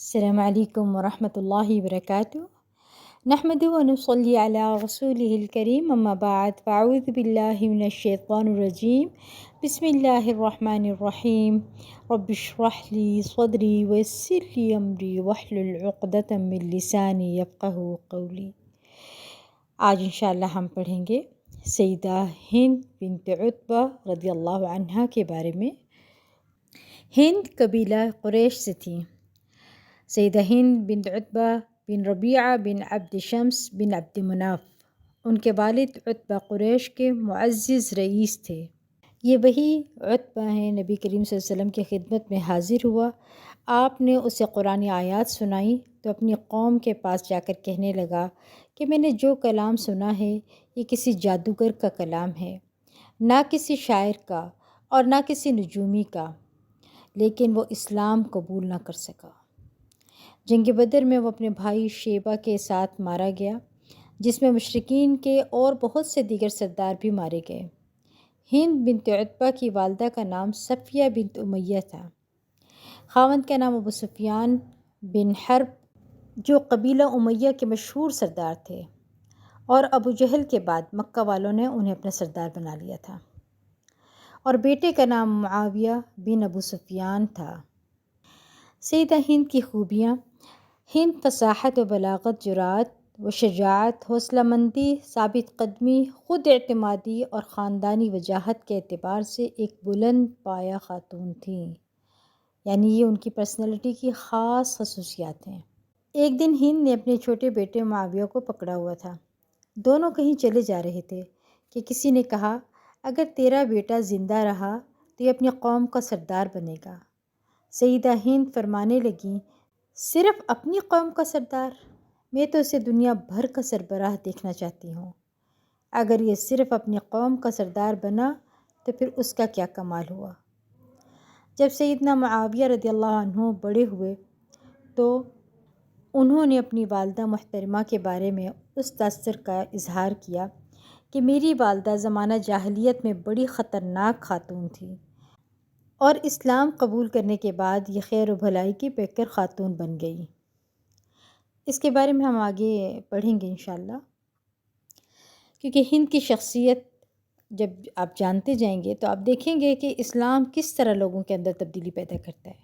السلام علیکم ورحمۃ اللہ وبرکاتہ۔ نحمد ونصلی علی رسولہ الکریم، اما بعد فاعوذ باللہ من الشیطان الرجیم، بسم اللہ الرحمن الرحیم۔ رب اشرح لی صدری ویسر لی امری واحلل عقدۃ من لسانی یفقہوا قولی۔ آج انشاءاللہ ہم پڑھیں گے سیدہ ہند بنت عتبہ رضی اللہ عنہا کے بارے میں۔ ہند قبیلہ قریش سے تھیں۔ سیدہ ہند بنت عتبہ بن ربیعہ بن عبد شمس بن عبد مناف، ان کے والد عتبہ قریش کے معزز رئیس تھے۔ یہ وہی عتبہ ہیں نبی کریم صلی اللہ علیہ وسلم کی خدمت میں حاضر ہوا۔ آپ نے اسے قرآن آیات سنائی تو اپنی قوم کے پاس جا کر کہنے لگا کہ میں نے جو کلام سنا ہے یہ کسی جادوگر کا کلام ہے، نہ کسی شاعر کا اور نہ کسی نجومی کا، لیکن وہ اسلام قبول نہ کر سکا۔ جنگ بدر میں وہ اپنے بھائی شیبہ کے ساتھ مارا گیا، جس میں مشرکین کے اور بہت سے دیگر سردار بھی مارے گئے۔ ہند بنت عتبہ کی والدہ کا نام صفیہ بنت امیہ تھا۔ خاوند کا نام ابو سفیان بن حرب، جو قبیلہ امیہ کے مشہور سردار تھے، اور ابو جہل کے بعد مکہ والوں نے انہیں اپنا سردار بنا لیا تھا۔ اور بیٹے کا نام معاویہ بن ابو سفیان تھا۔ سیدہ ہند کی خوبیاں: ہند فصاحت و بلاغت، جرأت و شجاعت، حوصلہ مندی، ثابت قدمی، خود اعتمادی اور خاندانی وجاہت کے اعتبار سے ایک بلند پایہ خاتون تھیں، یعنی یہ ان کی پرسنالٹی کی خاص خصوصیات ہیں۔ ایک دن ہند نے اپنے چھوٹے بیٹے معاویہ کو پکڑا ہوا تھا۔ دونوں کہیں چلے جا رہے تھے کہ کسی نے کہا، اگر تیرا بیٹا زندہ رہا تو یہ اپنی قوم کا سردار بنے گا۔ سیدہ ہند فرمانے لگیں، صرف اپنی قوم کا سردار؟ میں تو اسے دنیا بھر کا سربراہ دیکھنا چاہتی ہوں۔ اگر یہ صرف اپنی قوم کا سردار بنا تو پھر اس کا کیا کمال ہوا۔ جب سیدنا معاویہ رضی اللہ عنہ بڑے ہوئے تو انہوں نے اپنی والدہ محترمہ کے بارے میں اس تاثر کا اظہار کیا کہ میری والدہ زمانہ جاہلیت میں بڑی خطرناک خاتون تھی، اور اسلام قبول کرنے کے بعد یہ خیر و بھلائی کی پیکر خاتون بن گئی۔ اس کے بارے میں ہم آگے پڑھیں گے انشاءاللہ، کیونکہ ہند کی شخصیت جب آپ جانتے جائیں گے تو آپ دیکھیں گے کہ اسلام کس طرح لوگوں کے اندر تبدیلی پیدا کرتا ہے،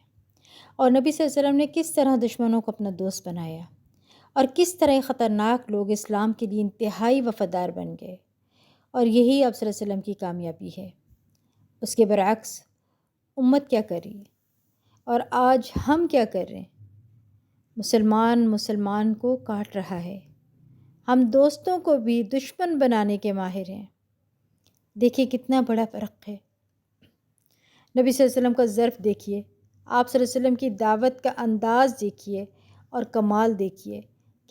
اور نبی صلی اللہ علیہ وسلم نے کس طرح دشمنوں کو اپنا دوست بنایا، اور کس طرح خطرناک لوگ اسلام کے لیے انتہائی وفادار بن گئے، اور یہی آپ صلی اللہ علیہ وسلم کی کامیابی ہے۔ اس کے برعکس امت کیا کر رہی ہے، اور آج ہم کیا کر رہے ہیں؟ مسلمان کو کاٹ رہا ہے۔ ہم دوستوں کو بھی دشمن بنانے کے ماہر ہیں۔ دیکھیے کتنا بڑا فرق ہے۔ نبی صلی اللہ علیہ وسلم کا ظرف دیکھیے، آپ صلی اللہ علیہ وسلم کی دعوت کا انداز دیکھیے، اور کمال دیکھیے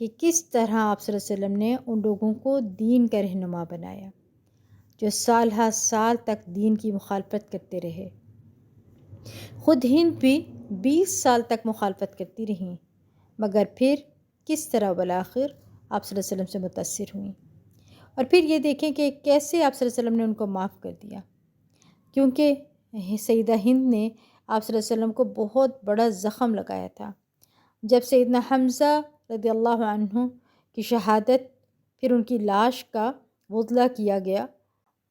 کہ کس طرح آپ صلی اللہ علیہ وسلم نے ان لوگوں کو دین کا رہنما بنایا جو سال ہر سال تک دین کی مخالفت کرتے رہے۔ خود ہند بھی 20 سال تک مخالفت کرتی رہیں، مگر پھر کس طرح بالآخر آپ صلی اللہ علیہ وسلم سے متاثر ہوئیں، اور پھر یہ دیکھیں کہ کیسے آپ صلی اللہ علیہ وسلم نے ان کو معاف کر دیا، کیونکہ سیدہ ہند نے آپ صلی اللہ علیہ وسلم کو بہت بڑا زخم لگایا تھا۔ جب سیدنا حمزہ رضی اللہ عنہ کی شہادت، پھر ان کی لاش کا غسل کیا گیا۔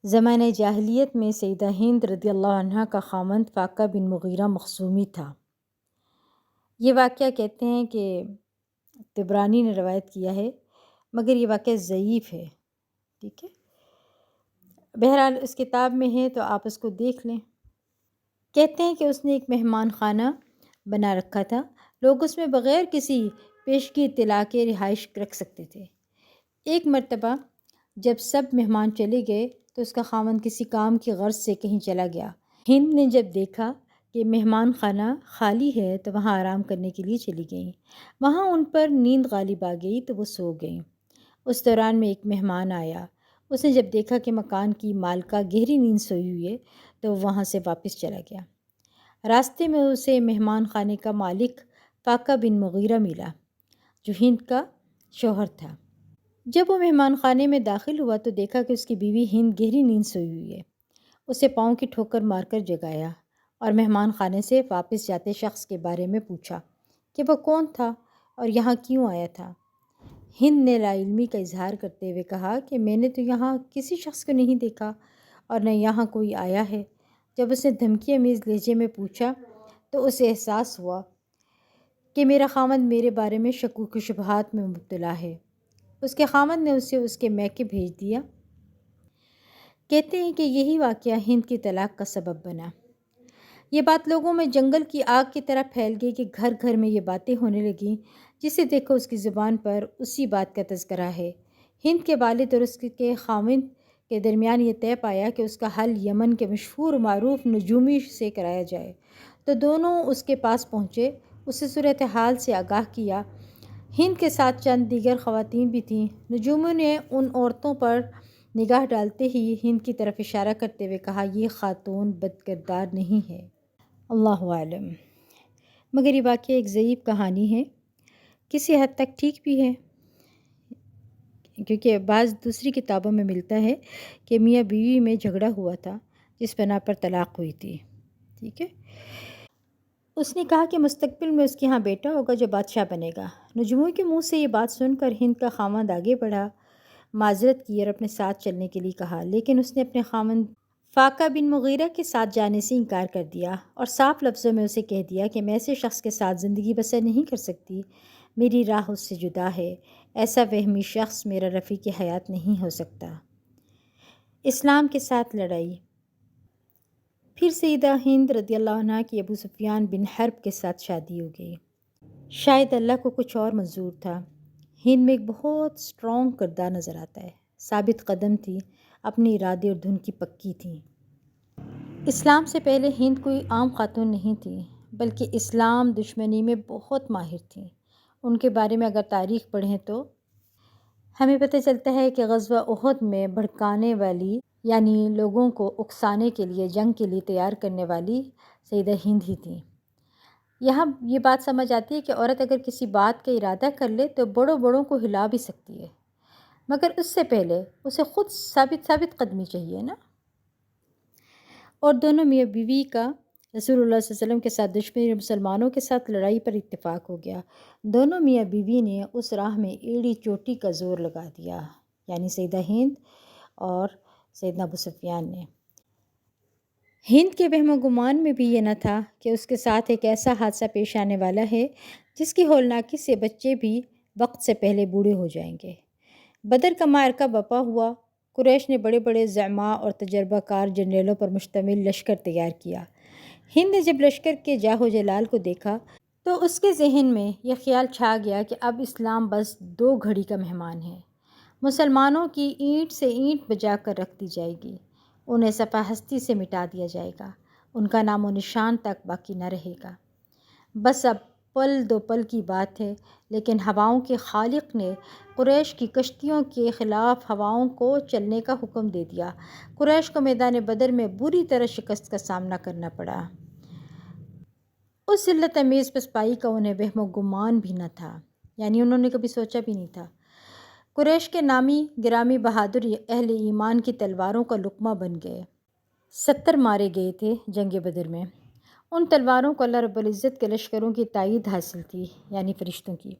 زمانہ جاہلیت میں سیدہ ہند رضی اللہ عنہ کا خاوند فاقہ بن مغیرہ مخزومی تھا۔ یہ واقعہ کہتے ہیں کہ طبرانی نے روایت کیا ہے، مگر یہ واقعہ ضعیف ہے، ٹھیک ہے۔ بہرحال اس کتاب میں ہے تو آپ اس کو دیکھ لیں۔ کہتے ہیں کہ اس نے ایک مہمان خانہ بنا رکھا تھا، لوگ اس میں بغیر کسی پیشگی اطلاع کے رہائش رکھ سکتے تھے۔ ایک مرتبہ جب سب مہمان چلے گئے تو اس کا خاوند کسی کام کی غرض سے کہیں چلا گیا۔ ہند نے جب دیکھا کہ مہمان خانہ خالی ہے تو وہاں آرام کرنے کے لیے چلی گئیں۔ وہاں ان پر نیند غالب آ گئی تو وہ سو گئیں۔ اس دوران میں ایک مہمان آیا، اس نے جب دیکھا کہ مکان کی مالکہ گہری نیند سوئی ہوئی ہے تو وہاں سے واپس چلا گیا۔ راستے میں اسے مہمان خانے کا مالک فاقہ بن مغیرہ ملا، جو ہند کا شوہر تھا۔ جب وہ مہمان خانے میں داخل ہوا تو دیکھا کہ اس کی بیوی ہند گہری نیند سوئی ہوئی ہے۔ اسے پاؤں کی ٹھوکر مار کر جگایا اور مہمان خانے سے واپس جاتے شخص کے بارے میں پوچھا کہ وہ کون تھا اور یہاں کیوں آیا تھا۔ ہند نے لا علمی کا اظہار کرتے ہوئے کہا کہ میں نے تو یہاں کسی شخص کو نہیں دیکھا اور نہ یہاں کوئی آیا ہے۔ جب اس نے دھمکی آمیز لہجے میں پوچھا تو اسے احساس ہوا کہ میرا خاوند میرے بارے میں شکوک و شبہات میں مبتلا ہے۔ اس کے خاوند نے اسے اس کے میکے بھیج دیا۔ کہتے ہیں کہ یہی واقعہ ہند کی طلاق کا سبب بنا۔ یہ بات لوگوں میں جنگل کی آگ کی طرح پھیل گئی کہ گھر گھر میں یہ باتیں ہونے لگیں، جسے دیکھو اس کی زبان پر اسی بات کا تذکرہ ہے۔ ہند کے والد اور اس کے خاوند کے درمیان یہ طے پایا کہ اس کا حل یمن کے مشہور و معروف نجومی سے کرایا جائے، تو دونوں اس کے پاس پہنچے، اسے صورتحال سے آگاہ کیا۔ ہند کے ساتھ چند دیگر خواتین بھی تھیں۔ نجومی نے ان عورتوں پر نگاہ ڈالتے ہی ہند کی طرف اشارہ کرتے ہوئے کہا، یہ خاتون بد کردار نہیں ہے۔ اللہ عالم۔ مگر یہ واقعہ ایک ضعیف کہانی ہے، کسی حد تک ٹھیک بھی ہے، کیونکہ بعض دوسری کتابوں میں ملتا ہے کہ میاں بیوی میں جھگڑا ہوا تھا جس بنا پر طلاق ہوئی تھی۔ ٹھیک ہے۔ اس نے کہا کہ مستقبل میں اس کے ہاں بیٹا ہوگا جو بادشاہ بنے گا۔ نجومی کے منہ سے یہ بات سن کر ہند کا خاوند آگے بڑھا، معذرت کی اور اپنے ساتھ چلنے کے لیے کہا، لیکن اس نے اپنے خاوند فاقہ بن مغیرہ کے ساتھ جانے سے انکار کر دیا اور صاف لفظوں میں اسے کہہ دیا کہ میں ایسے شخص کے ساتھ زندگی بسر نہیں کر سکتی، میری راہ اس سے جدا ہے، ایسا وہمی شخص میرا رفیق حیات نہیں ہو سکتا۔ اسلام کے ساتھ لڑائی۔ پھر سیدہ ہند رضی اللہ عنہ کی ابو سفیان بن حرب کے ساتھ شادی ہو گئی۔ شاید اللہ کو کچھ اور منظور تھا۔ ہند میں ایک بہت اسٹرانگ کردار نظر آتا ہے، ثابت قدم تھی، اپنے ارادے اور دھن کی پکی تھی۔ اسلام سے پہلے ہند کوئی عام خاتون نہیں تھی، بلکہ اسلام دشمنی میں بہت ماہر تھیں۔ ان کے بارے میں اگر تاریخ پڑھیں تو ہمیں پتہ چلتا ہے کہ غزوہ احد میں بھڑکانے والی، یعنی لوگوں کو اکسانے کے لیے، جنگ کے لیے تیار کرنے والی سیدہ ہند ہی تھیں۔ یہاں یہ بات سمجھ آتی ہے کہ عورت اگر کسی بات کا ارادہ کر لے تو بڑوں بڑوں کو ہلا بھی سکتی ہے، مگر اس سے پہلے اسے خود ثابت قدمی چاہیے نا۔ اور دونوں میاں بیوی کا رسول اللہ صلی اللہ علیہ وسلم کے ساتھ دشمنی مسلمانوں کے ساتھ لڑائی پر اتفاق ہو گیا۔ دونوں میاں بیوی نے اس راہ میں ایڑی چوٹی کا زور لگا دیا، یعنی سیدہ ہند اور سیدنا ابو سفیان نے۔ ہند کے وہم و گمان میں بھی یہ نہ تھا کہ اس کے ساتھ ایک ایسا حادثہ پیش آنے والا ہے جس کی ہولناکی سے بچے بھی وقت سے پہلے بوڑھے ہو جائیں گے۔ بدر کا معرکہ برپا ہوا۔ قریش نے بڑے بڑے زعماء اور تجربہ کار جنرلوں پر مشتمل لشکر تیار کیا۔ ہند نے جب لشکر کے جاہ و جلال کو دیکھا تو اس کے ذہن میں یہ خیال چھا گیا کہ اب اسلام بس 2 گھڑی کا مہمان ہے، مسلمانوں کی اینٹ سے اینٹ بجا کر رکھ دی جائے گی، انہیں صفحہ ہستی سے مٹا دیا جائے گا، ان کا نام و نشان تک باقی نہ رہے گا۔ بس اب پل 2 پل کی بات ہے، لیکن ہواؤں کے خالق نے قریش کی کشتیوں کے خلاف ہواؤں کو چلنے کا حکم دے دیا۔ قریش کو میدان بدر میں بری طرح شکست کا سامنا کرنا پڑا۔ اس ذلت امیز پسپائی کا انہیں وہم و گمان بھی نہ تھا، یعنی انہوں نے کبھی سوچا بھی نہیں تھا۔ قریش کے نامی گرامی بہادر اہل ایمان کی تلواروں کا لقمہ بن گئے۔ 70 مارے گئے تھے جنگ بدر میں۔ ان تلواروں کو اللہ رب العزت کے لشکروں کی تائید حاصل تھی، یعنی فرشتوں کی۔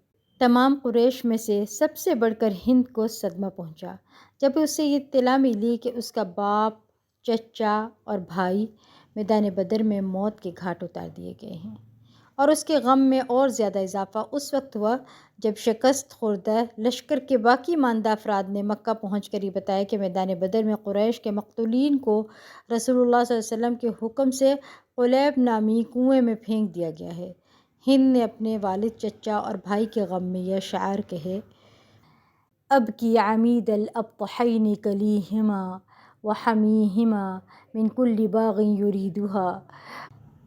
تمام قریش میں سے سب سے بڑھ کر ہند کو صدمہ پہنچا جب اسے یہ اطلاع ملی کہ اس کا باپ، چچا اور بھائی میدان بدر میں موت کے گھاٹ اتار دیے گئے ہیں۔ اور اس کے غم میں اور زیادہ اضافہ اس وقت ہوا جب شکست خوردہ لشکر کے باقی ماندہ افراد نے مکہ پہنچ کر یہ بتایا کہ میدان بدر میں قریش کے مقتولین کو رسول اللہ صلی اللہ علیہ وسلم کے حکم سے قلیب نامی کنویں میں پھینک دیا گیا ہے۔ ہند نے اپنے والد، چچا اور بھائی کے غم میں یہ اشعار کہے، اب کی عمید الابطحین کلیہما وحمیہما من کل باغ یریدها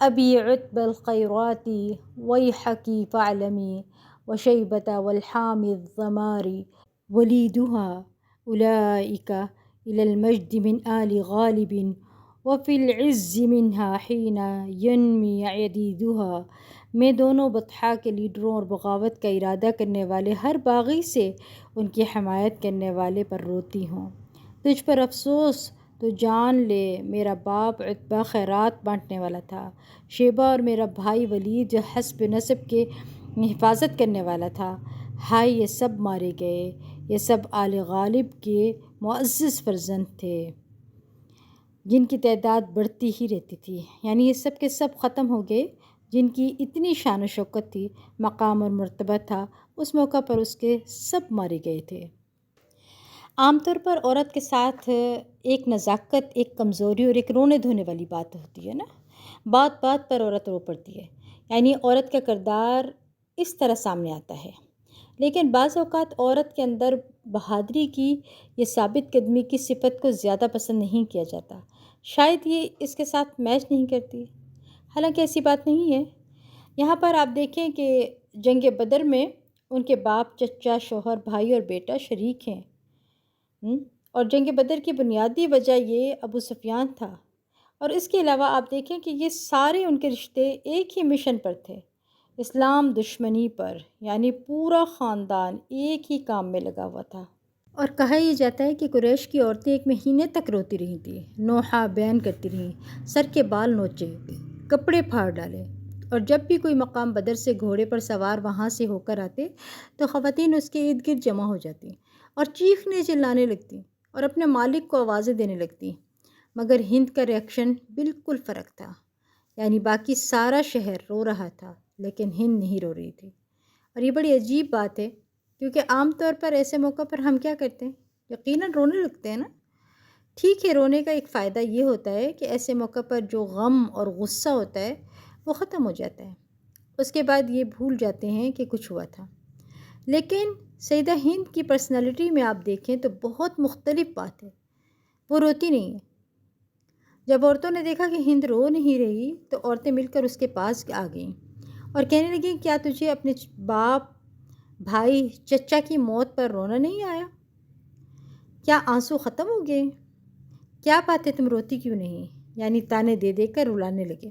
ابی عتب الخیرات ویحکی فاعلمی وشیبۃ والحام الضمار ولیدها اولئک الی المجد من آل غالب وفی العز منها حین ینمی عدیدها۔ میں دونوں بطحاء کے لیڈروں اور بغاوت کا ارادہ کرنے والے ہر باغی سے ان کی حمایت کرنے والے پر روتی ہوں۔ تجھ پر افسوس، تو جان لے میرا باپ عتبہ خیرات بانٹنے والا تھا، شیبہ اور میرا بھائی ولید جو حسب نسب کے حفاظت کرنے والا تھا۔ ہائے یہ سب مارے گئے، یہ سب آل غالب کے معزز فرزند تھے جن کی تعداد بڑھتی ہی رہتی تھی، یعنی یہ سب کے سب ختم ہو گئے جن کی اتنی شان و شوکت تھی، مقام اور مرتبہ تھا، اس موقع پر اس کے سب مارے گئے تھے۔ عام طور پر عورت کے ساتھ ایک نزاکت، ایک کمزوری اور ایک رونے دھونے والی بات ہوتی ہے نا، بات بات پر عورت رو پڑتی ہے، یعنی عورت کا کردار اس طرح سامنے آتا ہے۔ لیکن بعض اوقات عورت کے اندر بہادری کی یہ ثابت قدمی کی صفت کو زیادہ پسند نہیں کیا جاتا، شاید یہ اس کے ساتھ میچ نہیں کرتی، حالانکہ ایسی بات نہیں ہے۔ یہاں پر آپ دیکھیں کہ جنگ بدر میں ان کے باپ، چچا، شوہر، بھائی اور بیٹا شریک ہیں، اور جنگ بدر کی بنیادی وجہ یہ ابو سفیان تھا، اور اس کے علاوہ آپ دیکھیں کہ یہ سارے ان کے رشتے ایک ہی مشن پر تھے، اسلام دشمنی پر، یعنی پورا خاندان ایک ہی کام میں لگا ہوا تھا۔ اور کہا یہ جاتا ہے کہ قریش کی عورتیں 1 مہینے تک روتی رہی تھیں، نوحہ بیان کرتی رہیں، سر کے بال نوچے، کپڑے پھاڑ ڈالے، اور جب بھی کوئی مقام بدر سے گھوڑے پر سوار وہاں سے ہو کر آتے تو خواتین اس کے ارد گرد جمع ہو جاتی اور چیخنے چلانے لگتی اور اپنے مالک کو آوازیں دینے لگتی، مگر ہند کا ریئیکشن بالکل فرق تھا، یعنی باقی سارا شہر رو رہا تھا لیکن ہند نہیں رو رہی تھی۔ اور یہ بڑی عجیب بات ہے، کیونکہ عام طور پر ایسے موقع پر ہم کیا کرتے ہیں؟ یقیناً رونے لگتے ہیں نا۔ ٹھیک ہے، رونے کا ایک فائدہ یہ ہوتا ہے کہ ایسے موقع پر جو غم اور غصہ ہوتا ہے وہ ختم ہو جاتا ہے، اس کے بعد یہ بھول جاتے ہیں کہ کچھ ہوا تھا۔ لیکن سیدہ ہند کی پرسنالٹی میں آپ دیکھیں تو بہت مختلف بات ہے، وہ روتی نہیں ہے۔ جب عورتوں نے دیکھا کہ ہند رو نہیں رہی تو عورتیں مل کر اس کے پاس آ گئیں اور کہنے لگیں، کیا تجھے اپنے باپ، بھائی، چچا کی موت پر رونا نہیں آیا؟ کیا آنسو ختم ہو گئے؟ کیا بات ہے، تم روتی کیوں نہیں؟ یعنی تانے دے دے کر رلانے لگے۔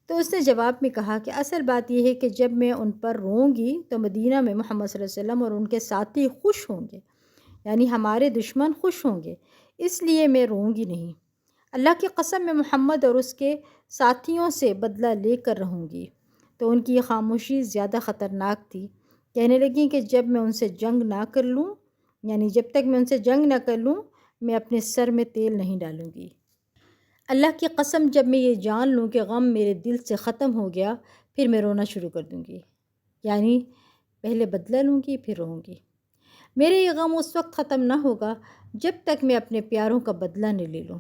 تو اس نے جواب میں کہا کہ اصل بات یہ ہے کہ جب میں ان پر روں گی تو مدینہ میں محمد صلی اللہ علیہ وسلم اور ان کے ساتھی خوش ہوں گے، یعنی ہمارے دشمن خوش ہوں گے، اس لیے میں روں گی نہیں۔ اللہ کی قسم میں محمد اور اس کے ساتھیوں سے بدلہ لے کر رہوں گی۔ تو ان کی یہ خاموشی زیادہ خطرناک تھی۔ کہنے لگیں کہ جب میں ان سے جنگ نہ کر لوں، یعنی جب تک میں ان سے جنگ نہ کر لوں، میں اپنے سر میں تیل نہیں ڈالوں گی۔ اللہ کی قسم، جب میں یہ جان لوں کہ غم میرے دل سے ختم ہو گیا، پھر میں رونا شروع کر دوں گی، یعنی پہلے بدلہ لوں گی پھر روں گی۔ میرے یہ غم اس وقت ختم نہ ہوگا جب تک میں اپنے پیاروں کا بدلہ نہ لے لوں۔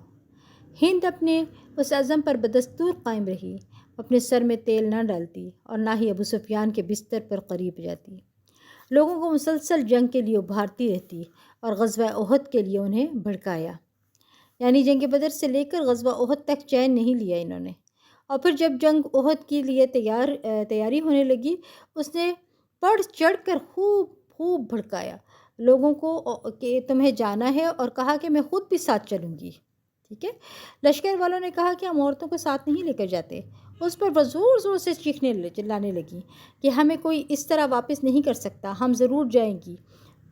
ہند اپنے اس عزم پر بدستور قائم رہی، اپنے سر میں تیل نہ ڈالتی اور نہ ہی ابو سفیان کے بستر پر قریب جاتی، لوگوں کو مسلسل جنگ کے لیے ابھارتی رہتی اور غزوہ احد کے لیے انہیں بھڑکایا، یعنی جنگ بدر سے لے کر غزوہ احد تک چین نہیں لیا انہوں نے۔ اور پھر جب جنگ احد کے لیے تیاری ہونے لگی، اس نے بڑھ چڑھ کر خوب بھڑکایا لوگوں کو کہ تمہیں جانا ہے، اور کہا کہ میں خود بھی ساتھ چلوں گی۔ ٹھیک ہے، لشکر والوں نے کہا کہ ہم عورتوں کو ساتھ نہیں لے کر جاتے۔ اس پر وہ زور زور سے چیخنے چلانے لگی کہ ہمیں کوئی اس طرح واپس نہیں کر سکتا، ہم ضرور جائیں گی،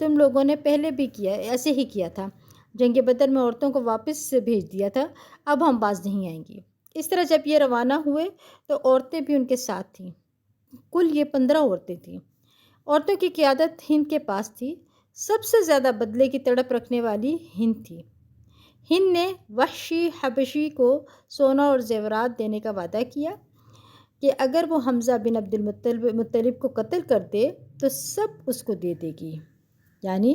تم لوگوں نے پہلے بھی ایسے ہی کیا تھا، جنگ بدر میں عورتوں کو واپس بھیج دیا تھا، اب ہم باز نہیں آئیں گی۔ اس طرح جب یہ روانہ ہوئے تو عورتیں بھی ان کے ساتھ تھیں، کل یہ 15 عورتیں تھیں۔ عورتوں کی قیادت ہند کے پاس تھی، سب سے زیادہ بدلے کی تڑپ رکھنے والی ہند تھی۔ ہند نے وحشی حبشی کو سونا اور زیورات دینے کا وعدہ کیا کہ اگر وہ حمزہ بن عبد المطلب کو قتل کر دے تو سب اس کو دے دے گی، یعنی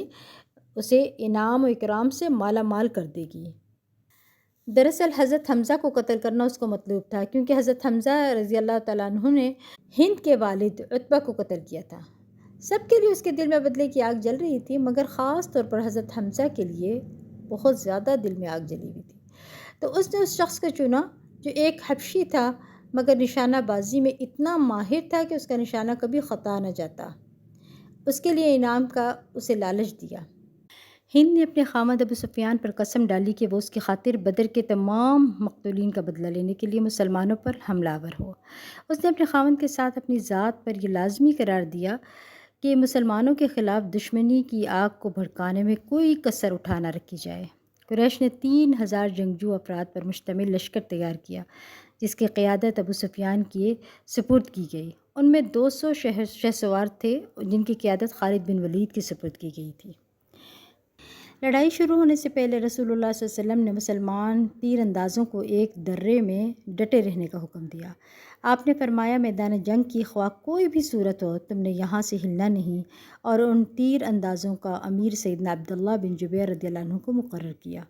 اسے انعام و اکرام سے مالا مال کر دے گی۔ دراصل حضرت حمزہ کو قتل کرنا اس کو مطلوب تھا، کیونکہ حضرت حمزہ رضی اللہ تعالیٰ عنہ نے ہند کے والد عتبہ کو قتل کیا تھا۔ سب کے لیے اس کے دل میں بدلے کی آگ جل رہی تھی، مگر خاص طور پر حضرت حمزہ کے لیے بہت زیادہ دل میں آگ جلی ہوئی تھی۔ تو اس نے اس شخص کو چنا جو ایک حبشی تھا، مگر نشانہ بازی میں اتنا ماہر تھا کہ اس کا نشانہ کبھی خطا نہ جاتا۔ اس کے لیے انعام کا اسے لالچ دیا۔ ہند نے اپنے خامد ابو سفیان پر قسم ڈالی کہ وہ اس کی خاطر بدر کے تمام مقتولین کا بدلہ لینے کے لیے مسلمانوں پر حملہ آور ہو۔ اس نے اپنے خامد کے ساتھ اپنی ذات پر یہ لازمی قرار دیا کہ مسلمانوں کے خلاف دشمنی کی آگ کو بھڑکانے میں کوئی کسر اٹھا نہ رکھی جائے۔ قریش نے 3000 جنگجو افراد پر مشتمل لشکر تیار کیا، جس کی قیادت ابو سفیان کی سپرد کی گئی۔ ان میں 200 شہ سوار تھے جن کی قیادت خالد بن ولید کی سپرد کی گئی تھی۔ لڑائی شروع ہونے سے پہلے رسول اللہ صلی اللہ علیہ وسلم نے مسلمان تیر اندازوں کو ایک درے میں ڈٹے رہنے کا حکم دیا۔ آپ نے فرمایا، میدان جنگ کی خواہ کوئی بھی صورت ہو، تم نے یہاں سے ہلنا نہیں، اور ان تیر اندازوں کا امیر سیدنا عبداللہ بن جبیر رضی اللہ عنہ کو مقرر کیا۔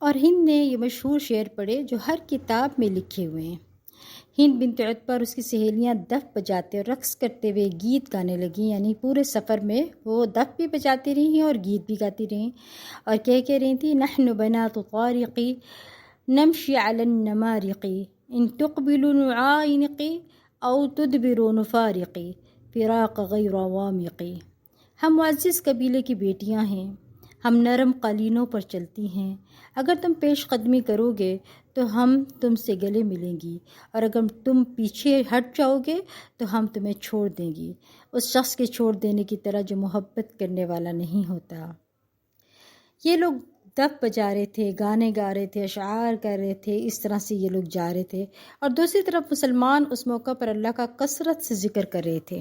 اور ہند نے یہ مشہور شعر پڑھے جو ہر کتاب میں لکھے ہوئے ہیں۔ ہند بنت عتبہ اور اس کی سہیلیاں دف بجاتے اور رقص کرتے ہوئے گیت گانے لگیں، یعنی پورے سفر میں وہ دف بھی بجاتی رہیں اور گیت بھی گاتی رہیں، اور کہہ رہی تھیں، نحن بنات طارقی نمشی علی النمارقی ان تقبل نعانقی او تدبر نفارقی فراق غیر وامقی۔ ہم معزز قبیلے کی بیٹیاں ہیں، ہم نرم قالینوں پر چلتی ہیں، اگر تم پیش قدمی کرو گے تو ہم تم سے گلے ملیں گی، اور اگر تم پیچھے ہٹ جاؤ گے تو ہم تمہیں چھوڑ دیں گی، اس شخص کے چھوڑ دینے کی طرح جو محبت کرنے والا نہیں ہوتا۔ یہ لوگ دف بجا رہے تھے، گانے گا رہے تھے، اشعار کر رہے تھے، اس طرح سے یہ لوگ جا رہے تھے، اور دوسری طرف مسلمان اس موقع پر اللہ کا کثرت سے ذکر کر رہے تھے۔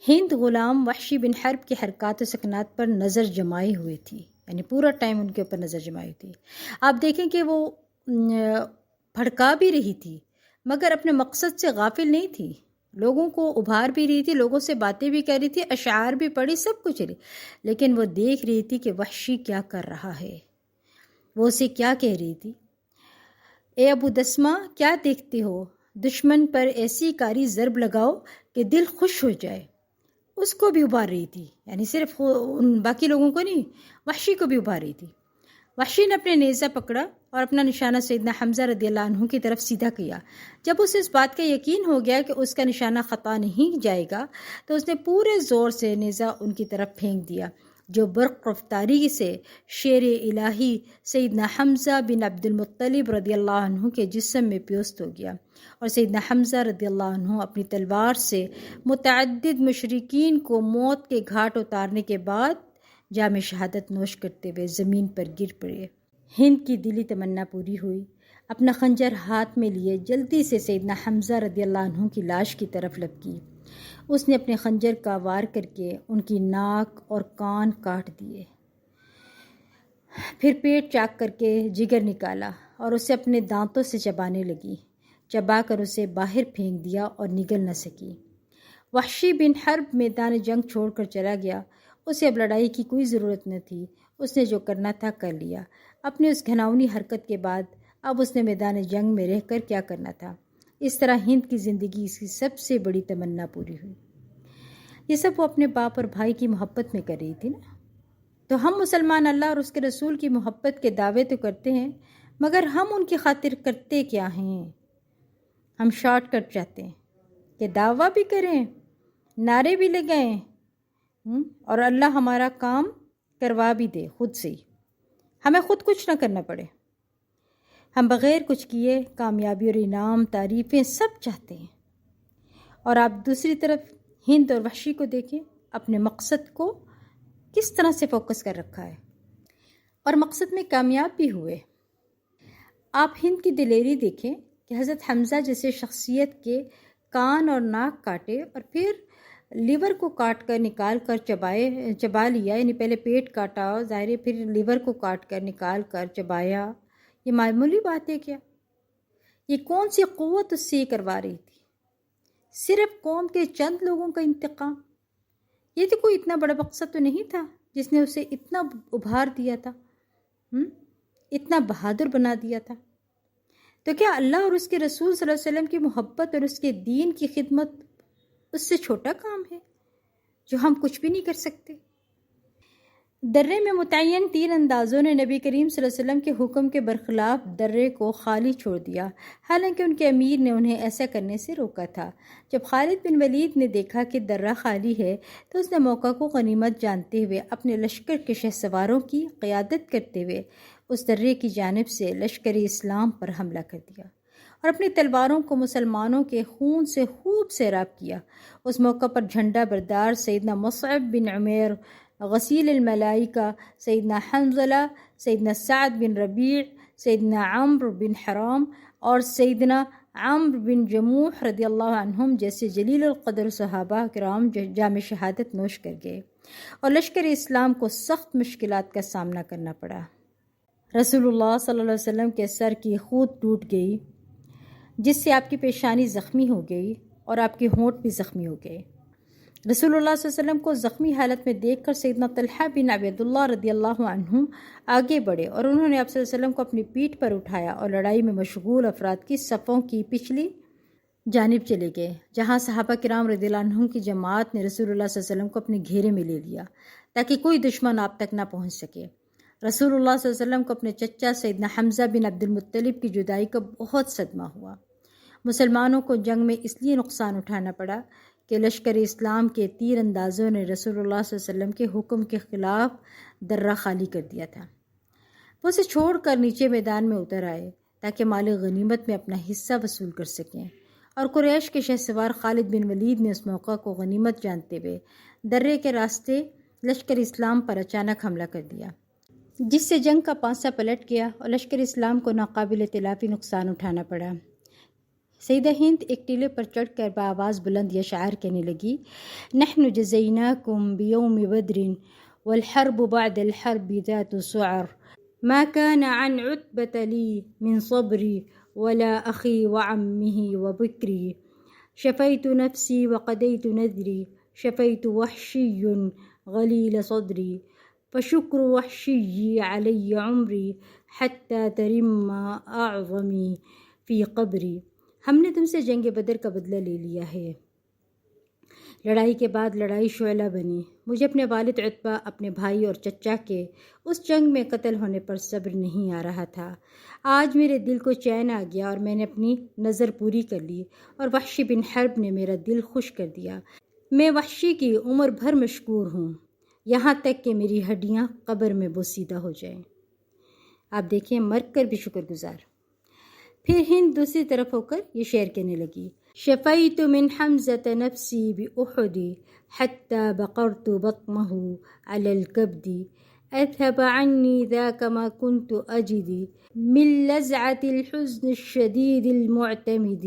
ہند غلام وحشی بن حرب کی حرکات و سکنات پر نظر جمائی ہوئی تھی، یعنی پورا ٹائم ان کے اوپر نظر جمائی تھی۔ آپ دیکھیں کہ وہ بھڑکا بھی رہی تھی مگر اپنے مقصد سے غافل نہیں تھی، لوگوں کو ابھار بھی رہی تھی، لوگوں سے باتیں بھی کر رہی تھی، اشعار بھی پڑھی، سب کچھ رہی، لیکن وہ دیکھ رہی تھی کہ وحشی کیا کر رہا ہے۔ وہ اسے کیا کہہ رہی تھی، اے ابو دسمہ کیا دیکھتے ہو، دشمن پر ایسی کاری ضرب لگاؤ کہ دل خوش ہو جائے۔ اس کو بھی ابھار رہی تھی، یعنی صرف ان باقی لوگوں کو نہیں، وحشی کو بھی ابھار رہی تھی۔ وحشی نے اپنے نیزہ پکڑا اور اپنا نشانہ سیدنا حمزہ رضی اللہ عنہ کی طرف سیدھا کیا۔ جب اسے اس بات کا یقین ہو گیا کہ اس کا نشانہ خطا نہیں جائے گا تو اس نے پورے زور سے نیزہ ان کی طرف پھینک دیا، جو برق رفتاری سے شیر الہی سیدنا حمزہ بن عبد المطلب رضی اللہ عنہ کے جسم میں پیوست ہو گیا، اور سیدنا حمزہ رضی اللہ عنہ اپنی تلوار سے متعدد مشرکین کو موت کے گھاٹ اتارنے کے بعد جام شہادت نوش کرتے ہوئے زمین پر گر پڑے۔ ہند کی دلی تمنا پوری ہوئی، اپنا خنجر ہاتھ میں لیے جلدی سے سیدنا حمزہ رضی اللہ عنہ کی لاش کی طرف لپکی۔ اس نے اپنے خنجر کا وار کر کے ان کی ناک اور کان کاٹ دیے، پھر پیٹ چاک کر کے جگر نکالا اور اسے اپنے دانتوں سے چبانے لگی، چبا کر اسے باہر پھینک دیا اور نگل نہ سکی۔ وحشی بن حرب میدان جنگ چھوڑ کر چلا گیا، اسے اب لڑائی کی کوئی ضرورت نہ تھی، اس نے جو کرنا تھا کر لیا۔ اپنی اس گھناؤنی حرکت کے بعد اب اس نے میدان جنگ میں رہ کر کیا کرنا تھا۔ اس طرح ہند کی زندگی کی سب سے بڑی تمنا پوری ہوئی۔ یہ سب وہ اپنے باپ اور بھائی کی محبت میں کر رہی تھی نا۔ تو ہم مسلمان اللہ اور اس کے رسول کی محبت کے دعوے تو کرتے ہیں، مگر ہم ان کی خاطر کرتے کیا ہیں؟ ہم شارٹ کٹ چاہتے ہیں کہ دعویٰ بھی کریں، نعرے بھی لگائیں، اور اللہ ہمارا کام کروا بھی دے خود سے ہی، ہمیں خود کچھ نہ کرنا پڑے، ہم بغیر کچھ کیے کامیابی اور انعام تعریفیں سب چاہتے ہیں۔ اور آپ دوسری طرف ہند اور وحشی کو دیکھیں، اپنے مقصد کو کس طرح سے فوکس کر رکھا ہے اور مقصد میں کامیاب بھی ہوئے۔ آپ ہند کی دلیری دیکھیں کہ حضرت حمزہ جیسے شخصیت کے کان اور ناک کاٹے اور پھر لیور کو کاٹ کر نکال کر چبا لیا، یعنی پہلے پیٹ کاٹا، ظاہر ہے پھر لیور کو کاٹ کر نکال کر چبایا، یہ معمولی بات ہے کیا؟ یہ کون سی قوت اس سے یہ کروا رہی تھی؟ صرف قوم کے چند لوگوں کا انتقام؟ یہ تو کوئی اتنا بڑا مقصد تو نہیں تھا جس نے اسے اتنا ابھار دیا تھا، اتنا بہادر بنا دیا تھا۔ تو کیا اللہ اور اس کے رسول صلی اللہ علیہ وسلم کی محبت اور اس کے دین کی خدمت اس سے چھوٹا کام ہے جو ہم کچھ بھی نہیں کر سکتے؟ درے میں متعین تیر اندازوں نے نبی کریم صلی اللہ علیہ وسلم کے حکم کے برخلاف درے کو خالی چھوڑ دیا، حالانکہ ان کے امیر نے انہیں ایسا کرنے سے روکا تھا۔ جب خالد بن ولید نے دیکھا کہ درہ خالی ہے تو اس نے موقع کو غنیمت جانتے ہوئے اپنے لشکر کے شہ سواروں کی قیادت کرتے ہوئے اس درے کی جانب سے لشکر اسلام پر حملہ کر دیا اور اپنی تلواروں کو مسلمانوں کے خون سے خوب سیراب کیا۔ اس موقع پر جھنڈا بردار سیدنا مصعب بن عمیر، غسیل الملائکہ سیدنا حنظلہ، سیدنا سعد بن ربیع، سیدنا عمرو بن حرام اور سیدنا عمرو بن جموح رضی اللہ عنہم جیسے جلیل القدر صحابہ کرام جام شہادت نوش کر گئے اور لشکر اسلام کو سخت مشکلات کا سامنا کرنا پڑا۔ رسول اللہ صلی اللہ علیہ وسلم کے سر کی خود ٹوٹ گئی، جس سے آپ کی پیشانی زخمی ہو گئی اور آپ کے ہونٹ بھی زخمی ہو گئے۔ رسول اللہ صلی اللہ علیہ وسلم کو زخمی حالت میں دیکھ کر سیدنا طلحہ بن عبیداللہ رضی اللہ عنہ آگے بڑھے اور انہوں نے آپ صلی اللہ علیہ وسلم کو اپنی پیٹھ پر اٹھایا اور لڑائی میں مشغول افراد کی صفوں کی پچھلی جانب چلے گئے، جہاں صحابہ کرام رضی اللہ عنہم کی جماعت نے رسول اللہ صلی اللہ علیہ وسلم کو اپنے گھیرے میں لے لیا تاکہ کوئی دشمن آپ تک نہ پہنچ سکے۔ رسول اللہ صلی اللہ علیہ وسلم کو اپنے چچا سیدنا حمزہ بن عبد المطلب کی جدائی کا بہت صدمہ ہوا۔ مسلمانوں کو جنگ میں اس لیے نقصان اٹھانا پڑا کہ لشکر اسلام کے تیر اندازوں نے رسول اللہ صلی اللہ علیہ وسلم کے حکم کے خلاف درہ خالی کر دیا تھا۔ وہ اسے چھوڑ کر نیچے میدان میں اتر آئے تاکہ مال غنیمت میں اپنا حصہ وصول کر سکیں، اور قریش کے شہسوار خالد بن ولید نے اس موقع کو غنیمت جانتے ہوئے درے کے راستے لشکر اسلام پر اچانک حملہ کر دیا، جس سے جنگ کا پانسہ پلٹ گیا اور لشکر اسلام کو ناقابل تلافی نقصان اٹھانا پڑا۔ سیدہ ہند ایک ٹیلے پر چڑھ کر بآواز بلند یہ اشعار کہنے لگی: نحن جزیناکم بیوم بدر والحرب بعد الحرب ذات سعر ما كان عن عتبة لي من صبري ولا أخي وعمه وبكري شفيت نفسي وقضيت نذري شفيت وحشي غليل صدري فشكر وحشي علي عمري حتى ترم أعظمي في قبري۔ ہم نے تم سے جنگ بدر کا بدلہ لے لیا ہے، لڑائی کے بعد لڑائی شعلہ بنی، مجھے اپنے والد عتبہ، اپنے بھائی اور چچا کے اس جنگ میں قتل ہونے پر صبر نہیں آ رہا تھا۔ آج میرے دل کو چین آ گیا اور میں نے اپنی نظر پوری کر لی، اور وحشی بن حرب نے میرا دل خوش کر دیا۔ میں وحشی کی عمر بھر مشکور ہوں، یہاں تک کہ میری ہڈیاں قبر میں بوسیدہ ہو جائیں۔ آپ دیکھیں، مر کر بھی شکر گزار۔ پھر ہند دوسری طرف ہو کر یہ شعر کہنے لگی: شفیت من حمزة نفسی بأحد حتى بقرت بطنه على الكبد أذهب عني ذاك ما كنت أجد من لزعة الحزن الشديد المعتمد۔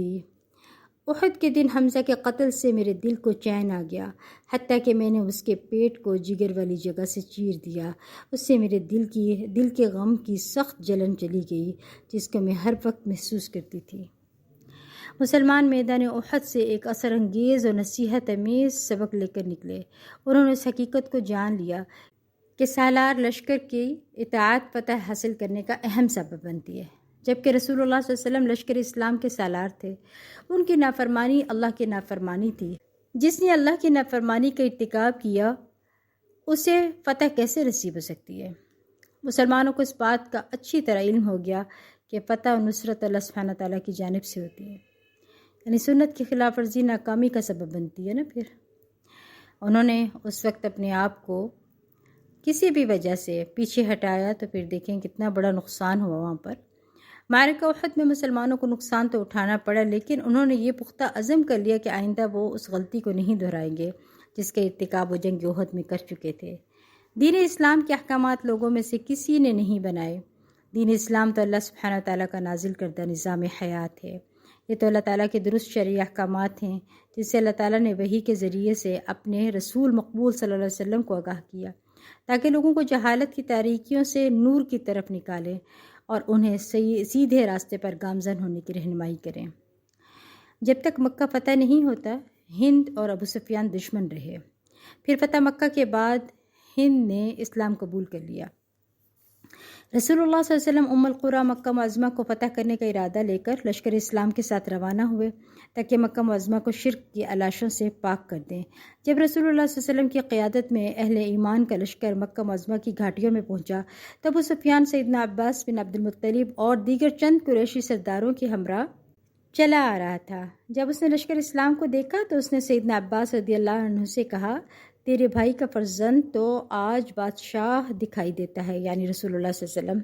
احد کے دن حمزہ کے قتل سے میرے دل کو چین آ گیا، حتیٰ کہ میں نے اس کے پیٹ کو جگر والی جگہ سے چیر دیا، اس سے میرے دل کے غم کی سخت جلن چلی گئی جس کو میں ہر وقت محسوس کرتی تھی۔ مسلمان میدان احد سے ایک اثر انگیز اور نصیحت آمیز سبق لے کر نکلے۔ انہوں نے اس حقیقت کو جان لیا کہ سالار لشکر کی اطاعت فتح حاصل کرنے کا اہم سبب بنتی ہے، جبکہ رسول اللہ صلی اللہ علیہ وسلم لشکر اسلام کے سالار تھے۔ ان کی نافرمانی اللہ کی نافرمانی تھی۔ جس نے اللہ کی نافرمانی کا ارتکاب کیا اسے فتح کیسے نصیب ہو سکتی ہے؟ مسلمانوں کو اس بات کا اچھی طرح علم ہو گیا کہ فتح و نصرت اللہ سبحانہ تعالیٰ کی جانب سے ہوتی ہے، یعنی سنت کی خلاف ورزی ناکامی کا سبب بنتی ہے نا۔ پھر انہوں نے اس وقت اپنے آپ کو کسی بھی وجہ سے پیچھے ہٹایا تو پھر دیکھیں کتنا بڑا نقصان ہوا وہاں پر۔ معرکہ احد میں مسلمانوں کو نقصان تو اٹھانا پڑا، لیکن انہوں نے یہ پختہ عزم کر لیا کہ آئندہ وہ اس غلطی کو نہیں دہرائیں گے جس کا ارتکاب وہ جنگ احد میں کر چکے تھے۔ دین اسلام کے احکامات لوگوں میں سے کسی نے نہیں بنائے۔ دین اسلام تو اللہ سبحانہ تعالیٰ کا نازل کردہ نظام حیات ہے، یہ تو اللہ تعالیٰ کے درست شرعی احکامات ہیں جس سے اللہ تعالیٰ نے وحی کے ذریعے سے اپنے رسول مقبول صلی اللہ علیہ وسلم کو آگاہ کیا تاکہ لوگوں کو جہالت کی تاریکیوں سے نور کی طرف نکالیں اور انہیں سیدھے راستے پر گامزن ہونے کی رہنمائی کریں۔ جب تک مکہ فتح نہیں ہوتا، ہند اور ابو سفیان دشمن رہے۔ پھر فتح مکہ کے بعد ہند نے اسلام قبول کر لیا۔ رسول اللہ صلی اللہ علیہ وسلم ام القریٰ مکہ معظمہ کو فتح کرنے کا ارادہ لے کر لشکر اسلام کے ساتھ روانہ ہوئے تاکہ مکہ معظمہ کو شرک کی علاشوں سے پاک کر دیں۔ جب رسول اللہ صلی اللہ علیہ وسلم کی قیادت میں اہل ایمان کا لشکر مکہ معظمہ کی گھاٹیوں میں پہنچا تو ابو سفیان سیدنا عباس بن عبد المطلب اور دیگر چند قریشی سرداروں کے ہمراہ چلا آ رہا تھا۔ جب اس نے لشکر اسلام کو دیکھا تو اس نے سیدنا عباس رضی اللہ عنہ سے کہا: تیرے بھائی کا فرزند تو آج بادشاہ دکھائی دیتا ہے، یعنی رسول اللہ صلی اللہ علیہ وسلم۔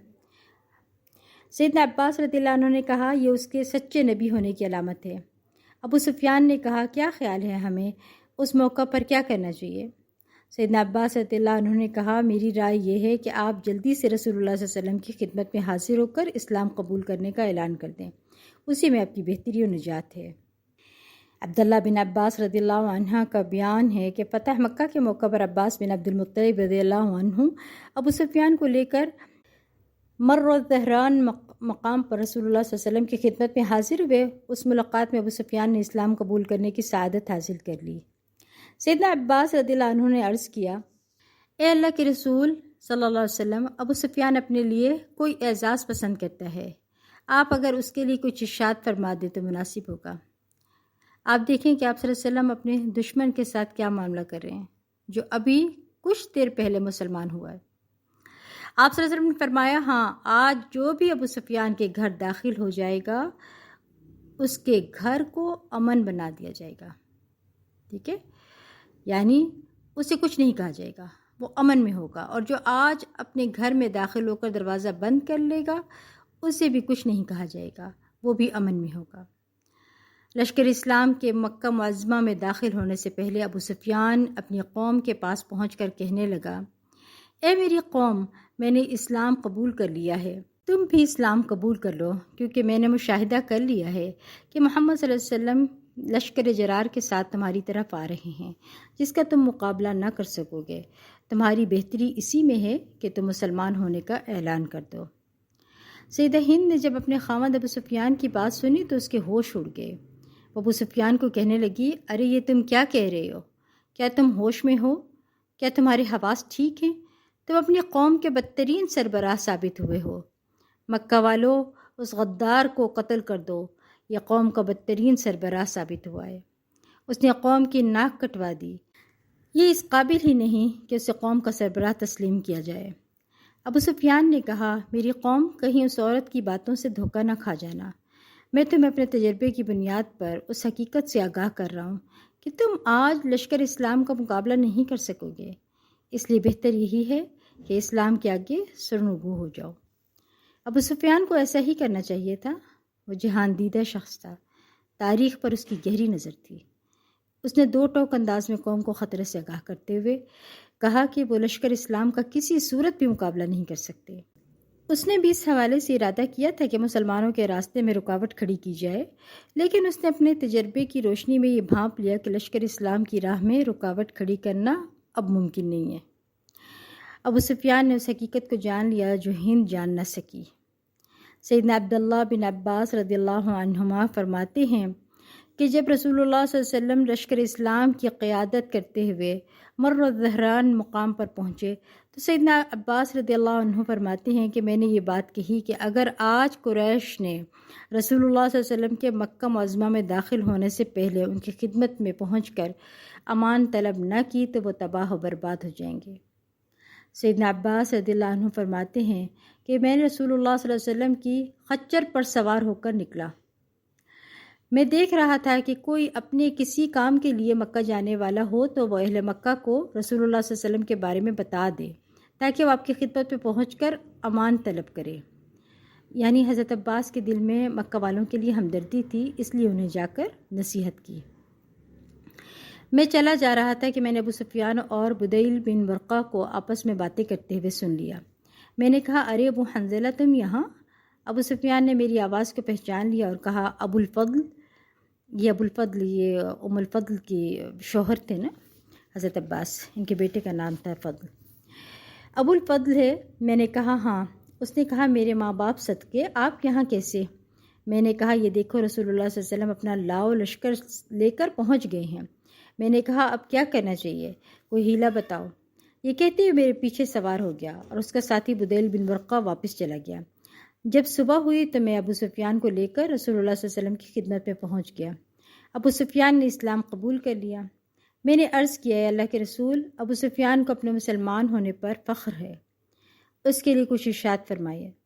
سیدنا عباس رضی اللہ عنہ نے کہا: یہ اس کے سچے نبی ہونے کی علامت ہے۔ ابو سفیان نے کہا: کیا خیال ہے ہمیں اس موقع پر کیا کرنا چاہیے؟ سیدنا عباس رضی اللہ عنہ نے کہا: میری رائے یہ ہے کہ آپ جلدی سے رسول اللہ صلی اللہ علیہ وسلم کی خدمت میں حاضر ہو کر اسلام قبول کرنے کا اعلان کر دیں۔ اسی میں آپ کی بہتری و نجات ہے۔ عبداللہ بن عباس رضی اللہ عنہ کا بیان ہے کہ فتح مکہ کے موقع پر عباس بن عبد المطلب رضی اللہ عنہ ابو سفیان کو لے کر مر الظہران مقام پر رسول اللہ صلی اللہ علیہ وسلم کی خدمت میں حاضر ہوئے۔ اس ملاقات میں ابو سفیان نے اسلام قبول کرنے کی سعادت حاصل کر لی۔ سیدنا عباس رضی اللہ عنہ نے عرض کیا، اے اللہ کے رسول صلی اللہ علیہ وسلم، ابو سفیان اپنے لیے کوئی اعزاز پسند کرتا ہے، آپ اگر اس کے لیے کچھ ارشاد فرما دیں تو مناسب ہوگا۔ آپ دیکھیں کہ آپ صلی اللہ علیہ وسلم اپنے دشمن کے ساتھ کیا معاملہ کر رہے ہیں جو ابھی کچھ دیر پہلے مسلمان ہوا ہے۔ آپ صلی اللہ علیہ وسلم نے فرمایا، ہاں، آج جو بھی ابو سفیان کے گھر داخل ہو جائے گا اس کے گھر کو امن بنا دیا جائے گا۔ ٹھیک ہے، یعنی اسے کچھ نہیں کہا جائے گا، وہ امن میں ہوگا، اور جو آج اپنے گھر میں داخل ہو کر دروازہ بند کر لے گا اسے بھی کچھ نہیں کہا جائے گا، وہ بھی امن میں ہوگا۔ لشکر اسلام کے مکہ معظمہ میں داخل ہونے سے پہلے ابو سفیان اپنی قوم کے پاس پہنچ کر کہنے لگا، اے میری قوم، میں نے اسلام قبول کر لیا ہے، تم بھی اسلام قبول کر لو، کیونکہ میں نے مشاہدہ کر لیا ہے کہ محمد صلی اللہ علیہ وسلم لشکر جرار کے ساتھ تمہاری طرف آ رہے ہیں جس کا تم مقابلہ نہ کر سکو گے۔ تمہاری بہتری اسی میں ہے کہ تم مسلمان ہونے کا اعلان کر دو۔ سیدہ ہند نے جب اپنے خاوند ابو سفیان کی بات سنی تو اس کے ہوش اڑ گئے۔ وہ ابو سفیان کو کہنے لگی، ارے یہ تم کیا کہہ رہے ہو؟ کیا تم ہوش میں ہو؟ کیا تمہارے حواس ٹھیک ہیں؟ تم اپنی قوم کے بدترین سربراہ ثابت ہوئے ہو۔ مکہ والو، اس غدار کو قتل کر دو، یہ قوم کا بدترین سربراہ ثابت ہوا ہے۔ اس نے قوم کی ناک کٹوا دی، یہ اس قابل ہی نہیں کہ اسے قوم کا سربراہ تسلیم کیا جائے۔ ابو سفیان نے کہا، میری قوم، کہیں اس عورت کی باتوں سے دھوکہ نہ کھا جانا۔ میں تمہیں اپنے تجربے کی بنیاد پر اس حقیقت سے آگاہ کر رہا ہوں کہ تم آج لشکر اسلام کا مقابلہ نہیں کر سکو گے، اس لیے بہتر یہی ہے کہ اسلام کے آگے سرنگو ہو جاؤ۔ ابو سفیان کو ایسا ہی کرنا چاہیے تھا، وہ جہان دیدہ شخص تھا، تاریخ پر اس کی گہری نظر تھی۔ اس نے دو ٹوک انداز میں قوم کو خطرے سے آگاہ کرتے ہوئے کہا کہ وہ لشکر اسلام کا کسی صورت بھی مقابلہ نہیں کر سکتے۔ اس نے بھی اس حوالے سے ارادہ کیا تھا کہ مسلمانوں کے راستے میں رکاوٹ کھڑی کی جائے، لیکن اس نے اپنے تجربے کی روشنی میں یہ بھانپ لیا کہ لشکر اسلام کی راہ میں رکاوٹ کھڑی کرنا اب ممکن نہیں ہے۔ ابو سفیان نے اس حقیقت کو جان لیا جو ہند جان نہ سکی۔ سیدنا عبداللہ بن عباس رضی اللہ عنہما فرماتے ہیں کہ جب رسول اللہ صلی اللہ علیہ وسلم لشکر اسلام کی قیادت کرتے ہوئے مر الظہران مقام پر پہنچے تو سیدنا عباس رضی اللہ عنہ فرماتے ہیں کہ میں نے یہ بات کہی کہ اگر آج قریش نے رسول اللہ صلی اللہ علیہ وسلم کے مکہ معظمہ میں داخل ہونے سے پہلے ان کی خدمت میں پہنچ کر امان طلب نہ کی تو وہ تباہ و برباد ہو جائیں گے۔ سیدنا عباس رضی اللہ عنہ فرماتے ہیں کہ میں نے رسول اللہ صلی اللہ علیہ وسلم کی خچر پر سوار ہو کر نکلا۔ میں دیکھ رہا تھا کہ کوئی اپنے کسی کام کے لیے مکہ جانے والا ہو تو وہ اہل مکہ کو رسول اللہ صلی اللہ علیہ وسلم کے بارے میں بتا دے تاکہ وہ آپ کی خدمت میں پہنچ کر امان طلب کرے۔ یعنی حضرت عباس کے دل میں مکہ والوں کے لیے ہمدردی تھی، اس لیے انہیں جا کر نصیحت کی۔ میں چلا جا رہا تھا کہ میں نے ابو سفیان اور بدیل بن ورقہ کو آپس میں باتیں کرتے ہوئے سن لیا۔ میں نے کہا، ارے ابو حنظلہ، تم یہاں؟ ابو سفیان نے میری آواز کو پہچان لیا اور کہا، ابو الفضل، یہ ام الفضل کی شوہر تھے نا حضرت عباس، ان کے بیٹے کا نام تھا فضل۔ ابو الفضل ہے؟ میں نے کہا ہاں۔ اس نے کہا، میرے ماں باپ صدقے، آپ یہاں کیسے؟ میں نے کہا، یہ دیکھو رسول اللہ صلی اللہ علیہ وسلم اپنا لاؤ لشکر لے کر پہنچ گئے ہیں۔ میں نے کہا، اب کیا کرنا چاہیے؟ کوئی ہیلا بتاؤ۔ یہ کہتے ہوئے میرے پیچھے سوار ہو گیا اور اس کا ساتھی بدیل بن ورقہ واپس چلا گیا۔ جب صبح ہوئی تو میں ابو سفیان کو لے کر رسول اللہ صلی اللہ علیہ وسلم کی خدمت میں پہنچ گیا۔ ابو سفیان نے اسلام قبول کر لیا۔ میں نے عرض کیا، اے اللہ کے رسول، ابو سفیان کو اپنے مسلمان ہونے پر فخر ہے، اس کے لیے کچھ ارشاد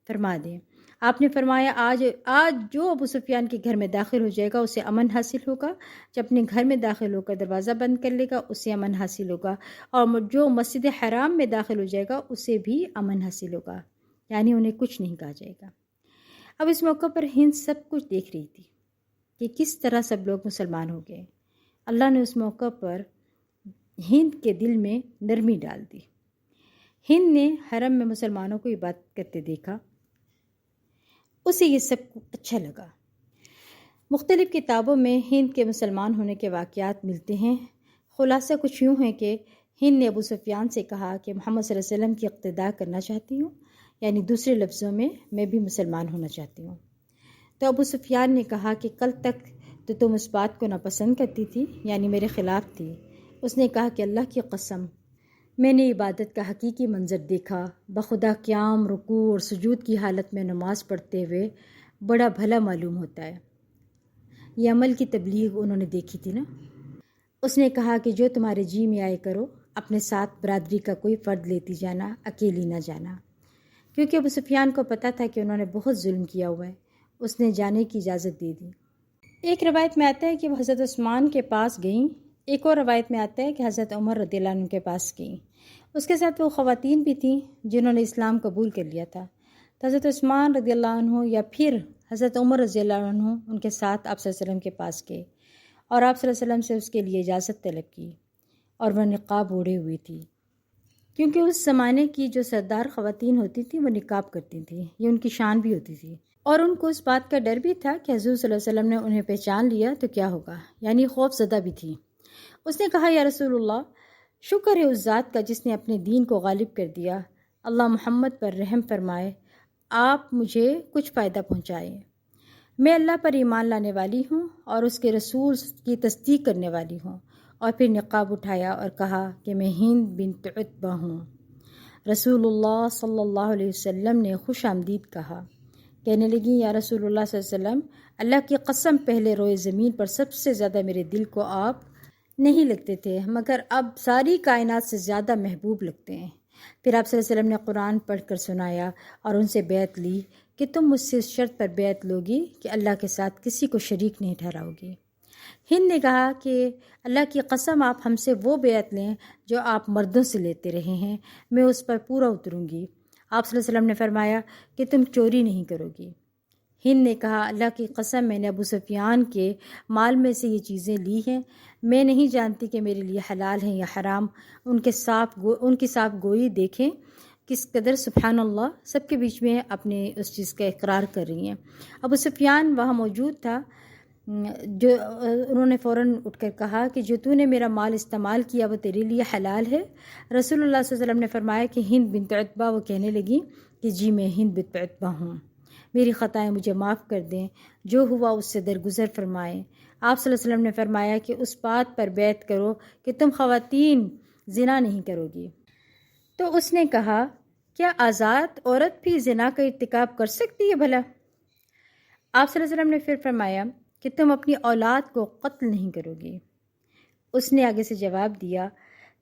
فرما دیں۔ آپ نے فرمایا، آج جو ابو سفیان کے گھر میں داخل ہو جائے گا اسے امن حاصل ہوگا، جو اپنے گھر میں داخل ہو کر دروازہ بند کر لے گا اسے امن حاصل ہوگا، اور جو مسجد حرام میں داخل ہو جائے گا اسے بھی امن حاصل ہوگا، یعنی انہیں کچھ نہیں کہا جائے گا۔ اب اس موقع پر ہند سب کچھ دیکھ رہی تھی کہ کس طرح سب لوگ مسلمان ہو گئے۔ اللہ نے اس موقع پر ہند کے دل میں نرمی ڈال دی۔ ہند نے حرم میں مسلمانوں کو عبادت کرتے دیکھا، اسے یہ سب اچھا لگا۔ مختلف کتابوں میں ہند کے مسلمان ہونے کے واقعات ملتے ہیں۔ خلاصہ کچھ یوں ہے کہ ہند نے ابو سفیان سے کہا کہ محمد صلی اللہ علیہ وسلم کی اقتداء کرنا چاہتی ہوں، یعنی دوسرے لفظوں میں بھی مسلمان ہونا چاہتی ہوں۔ تو ابو سفیان نے کہا کہ کل تک تو تم اس بات کو ناپسند کرتی تھی، یعنی میرے خلاف تھی۔ اس نے کہا کہ اللہ کی قسم، میں نے عبادت کا حقیقی منظر دیکھا، بخدا قیام، رکوع اور سجود کی حالت میں نماز پڑھتے ہوئے بڑا بھلا معلوم ہوتا ہے۔ یہ عمل کی تبلیغ انہوں نے دیکھی تھی نا۔ اس نے کہا کہ جو تمہارے جی میں آئے کرو، اپنے ساتھ برادری کا کوئی فرد لیتی جانا، اکیلی نہ جانا، کیونکہ ابو سفیان کو پتہ تھا کہ انہوں نے بہت ظلم کیا ہوا ہے۔ اس نے جانے کی اجازت دے دی۔ ایک روایت میں آتا ہے کہ وہ حضرت عثمان کے پاس گئیں، ایک اور روایت میں آتا ہے کہ حضرت عمر رضی اللہ عنہ کے پاس گئیں۔ اس کے ساتھ وہ خواتین بھی تھیں جنہوں نے اسلام قبول کر لیا تھا۔ تو حضرت عثمان رضی اللہ عنہ یا پھر حضرت عمر رضی اللہ عنہ ان کے ساتھ آپ صلی اللہ علیہ وسلم کے پاس گئے اور آپ صلی اللہ علیہ وسلم سے اس کے لیے اجازت طلب کی، اور وہ نقاب اوڑھے ہوئی تھی، کیونکہ اس زمانے کی جو سردار خواتین ہوتی تھیں وہ نقاب کرتی تھیں، یہ ان کی شان بھی ہوتی تھی، اور ان کو اس بات کا ڈر بھی تھا کہ حضور صلی اللہ علیہ وسلم نے انہیں پہچان لیا تو کیا ہوگا، یعنی خوف زدہ بھی تھی۔ اس نے کہا یا رسول اللہ، شکر ہے اس ذات کا جس نے اپنے دین کو غالب کر دیا، اللہ محمد پر رحم فرمائے، آپ مجھے کچھ فائدہ پہنچائیں۔ میں اللہ پر ایمان لانے والی ہوں اور اس کے رسول کی تصدیق کرنے والی ہوں۔ اور پھر نقاب اٹھایا اور کہا کہ میں ہند بنت عتبہ ہوں۔ رسول اللہ صلی اللہ علیہ وسلم نے خوش آمدید کہا، کہنے لگی یا رسول اللہ صلی اللہ علیہ وسلم، اللہ کی قسم پہلے روئے زمین پر سب سے زیادہ میرے دل کو آپ نہیں لگتے تھے، مگر اب ساری کائنات سے زیادہ محبوب لگتے ہیں۔ پھر آپ صلی اللہ علیہ وسلم نے قرآن پڑھ کر سنایا اور ان سے بیعت لی کہ تم مجھ سے اس شرط پر بیعت لوگی کہ اللہ کے ساتھ کسی کو شریک نہیں ٹھہراؤ گی۔ ہند نے کہا کہ اللہ کی قسم آپ ہم سے وہ بیعت لیں جو آپ مردوں سے لیتے رہے ہیں، میں اس پر پورا اتروں گی۔ آپ صلی اللہ علیہ وسلم نے فرمایا کہ تم چوری نہیں کرو گی۔ ہند نے کہا اللہ کی قسم میں نے ابو سفیان کے مال میں سے یہ چیزیں لی ہیں، میں نہیں جانتی کہ میرے لیے حلال ہیں یا حرام۔ ان کی صاف گوئی دیکھیں کس قدر سبحان اللہ سب کے بیچ میں اپنے اس چیز کا اقرار کر رہی ہیں۔ ابو سفیان وہاں موجود تھا، جو انہوں نے فوراً اٹھ کر کہا کہ جو تو نے میرا مال استعمال کیا وہ تیرے لیے حلال ہے۔ رسول اللہ صلی اللہ علیہ وسلم نے فرمایا کہ ہند بنت عتبہ، وہ کہنے لگی کہ جی میں ہند بنت عتبہ ہوں، میری خطائیں مجھے معاف کر دیں، جو ہوا اس سے درگزر فرمائیں۔ آپ صلی اللہ علیہ وسلم نے فرمایا کہ اس بات پر بیعت کرو کہ تم خواتین زنا نہیں کرو گی۔ تو اس نے کہا کیا آزاد عورت بھی زنا کا ارتکاب کر سکتی ہے بھلا؟ آپ صلی اللہ علیہ وسلم نے پھر فرمایا کہ تم اپنی اولاد کو قتل نہیں کرو گی۔ اس نے آگے سے جواب دیا،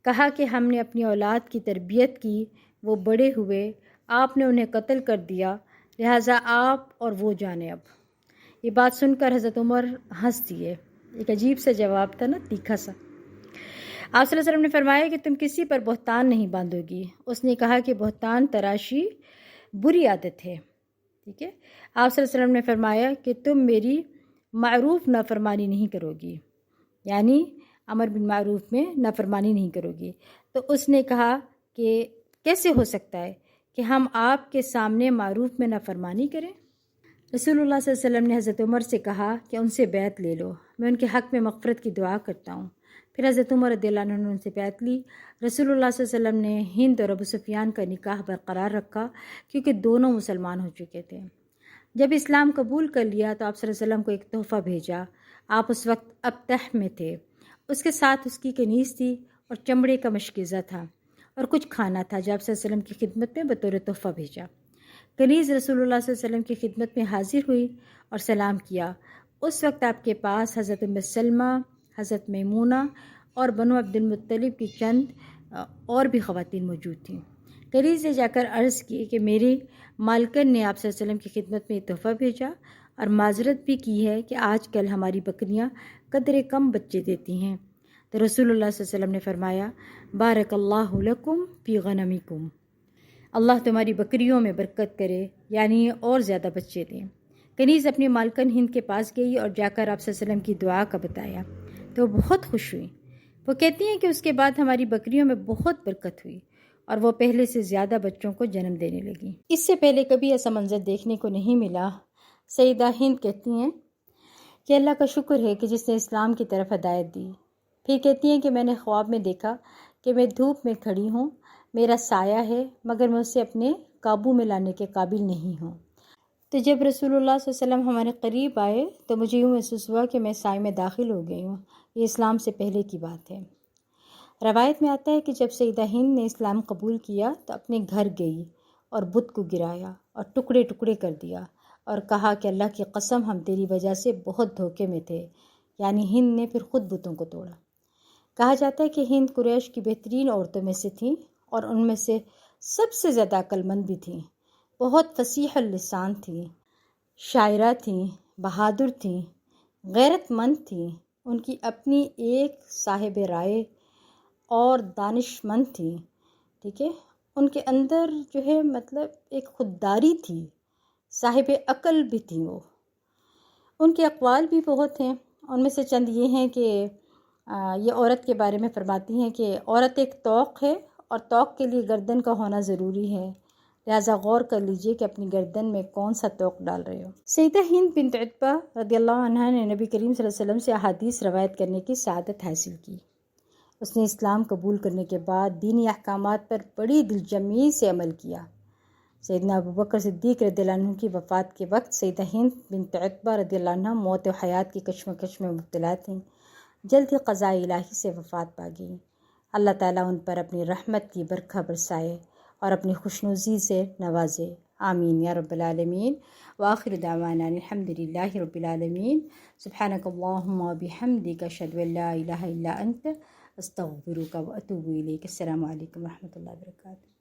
کہا کہ ہم نے اپنی اولاد کی تربیت کی، وہ بڑے ہوئے، آپ نے انہیں قتل کر دیا، لہٰذا آپ اور وہ جانیں۔ اب یہ بات سن کر حضرت عمر ہنس دیے، ایک عجیب سا جواب تھا نا، تیکھا سا۔ آپ صلی اللہ علیہ وسلم نے فرمایا کہ تم کسی پر بہتان نہیں باندھو گی۔ اس نے کہا کہ بہتان تراشی بری عادت ہے، ٹھیک ہے۔ آپ صلی اللہ علیہ وسلم نے فرمایا کہ تم میری معروف نافرمانی نہیں کرو گی، یعنی امر بالمعروف میں نافرمانی نہیں کرو گی۔ تو اس نے کہا کہ کیسے ہو سکتا ہے کہ ہم آپ کے سامنے معروف میں نافرمانی کریں؟ رسول اللہ صلی اللہ علیہ وسلم نے حضرت عمر سے کہا کہ ان سے بیعت لے لو، میں ان کے حق میں مغفرت کی دعا کرتا ہوں۔ پھر حضرت عمر رضی اللہ عنہ نے ان سے بیعت لی۔ رسول اللہ صلی اللہ علیہ وسلم نے ہند اور ابو سفیان کا نکاح برقرار رکھا کیونکہ دونوں مسلمان ہو چکے تھے۔ جب اسلام قبول کر لیا تو آپ صلی اللہ علیہ وسلم کو ایک تحفہ بھیجا۔ آپ اس وقت ابتح میں تھے، اس کے ساتھ اس کی کنیز تھی اور چمڑے کا مشکیزہ تھا اور کچھ کھانا تھا جو آپ صلی اللہ علیہ وسلم کی خدمت میں بطور تحفہ بھیجا۔ کنیز رسول اللہ صلی اللہ علیہ وسلم کی خدمت میں حاضر ہوئی اور سلام کیا۔ اس وقت آپ کے پاس حضرت ام سلمہ، حضرت میمونہ اور بنو عبد المطلب کی چند اور بھی خواتین موجود تھیں۔ کنیز نے جا کر عرض کی کہ میری مالکن نے آپ صلی اللہ علیہ وسلم کی خدمت میں تحفہ بھیجا اور معذرت بھی کی ہے کہ آج کل ہماری بکریاں قدرے کم بچے دیتی ہیں۔ تو رسول اللہ صلی اللہ علیہ وسلم نے فرمایا بارک اللہ لکم فی غنمکم، اللہ تمہاری بکریوں میں برکت کرے، یعنی اور زیادہ بچے دیں۔ کنیز اپنی مالکن ہند کے پاس گئی اور جا کر آپ صلی اللہ علیہ وسلم کی دعا کا بتایا تو وہ بہت خوش ہوئی۔ وہ کہتی ہیں کہ اس کے بعد ہماری بکریوں میں بہت برکت ہوئی اور وہ پہلے سے زیادہ بچوں کو جنم دینے لگی۔ اس سے پہلے کبھی ایسا منظر دیکھنے کو نہیں ملا۔ سیدہ ہند کہتی ہیں کہ اللہ کا شکر ہے کہ جس نے اسلام کی طرف ہدایت دی۔ پھر کہتی ہیں کہ میں نے خواب میں دیکھا کہ میں دھوپ میں کھڑی ہوں، میرا سایہ ہے مگر میں اسے اپنے قابو میں لانے کے قابل نہیں ہوں۔ تو جب رسول اللہ صلی اللہ علیہ وسلم ہمارے قریب آئے تو مجھے یوں محسوس ہوا کہ میں سائے میں داخل ہو گئی ہوں۔ یہ اسلام سے پہلے کی بات ہے۔ روایت میں آتا ہے کہ جب سیدہ ہند نے اسلام قبول کیا تو اپنے گھر گئی اور بت کو گرایا اور ٹکڑے ٹکڑے کر دیا اور کہا کہ اللہ کی قسم ہم تیری وجہ سے بہت دھوکے میں تھے۔ یعنی ہند نے پھر خود بتوں کو توڑا۔ کہا جاتا ہے کہ ہند قریش کی بہترین عورتوں میں سے تھیں اور ان میں سے سب سے زیادہ عقل مند بھی تھیں۔ بہت فصیح اللسان تھیں، شاعرہ تھیں، بہادر تھیں، غیرت مند تھیں۔ ان کی اپنی ایک صاحب رائے اور دانش مند تھیں، ٹھیک ہے۔ ان کے اندر جو ہے مطلب ایک خودداری تھی، صاحب عقل بھی تھیں وہ۔ ان کے اقوال بھی بہت ہیں، ان میں سے چند یہ ہیں کہ یہ عورت کے بارے میں فرماتی ہیں کہ عورت ایک طوق ہے اور طوق کے لیے گردن کا ہونا ضروری ہے، لہٰذا غور کر لیجئے کہ اپنی گردن میں کون سا طوق ڈال رہے ہو۔ سیدہ ہند بنت عتبہ رضی اللہ عنہا نے نبی کریم صلی اللہ علیہ وسلم سے احادیث روایت کرنے کی سعادت حاصل کی۔ اس نے اسلام قبول کرنے کے بعد دینی احکامات پر بڑی دلجمعی سے عمل کیا۔ سیدنا ابوبکر صدیق رضی اللہ عنہ کی وفات کے وقت سیدہ ہند بنت عتبہ رضی اللہ عنہ موت و حیات کی کشمکش میں مبتلا تھیں۔ جلد ہی قضاء الہی سے وفات پا گئیں۔ اللہ تعالیٰ ان پر اپنی رحمت کی برکھا برسائے اور اپنی خوشنودی سے نوازے، آمین یا رب العالمین۔ وآخر دعوانا الحمدللہ رب العالمین۔ سبحانک اللہم و بحمدک اشہد ان لا الہ الا انت استغفرک و اتوب الیک۔ السلام علیکم و رحمۃ اللہ وبرکاتہ۔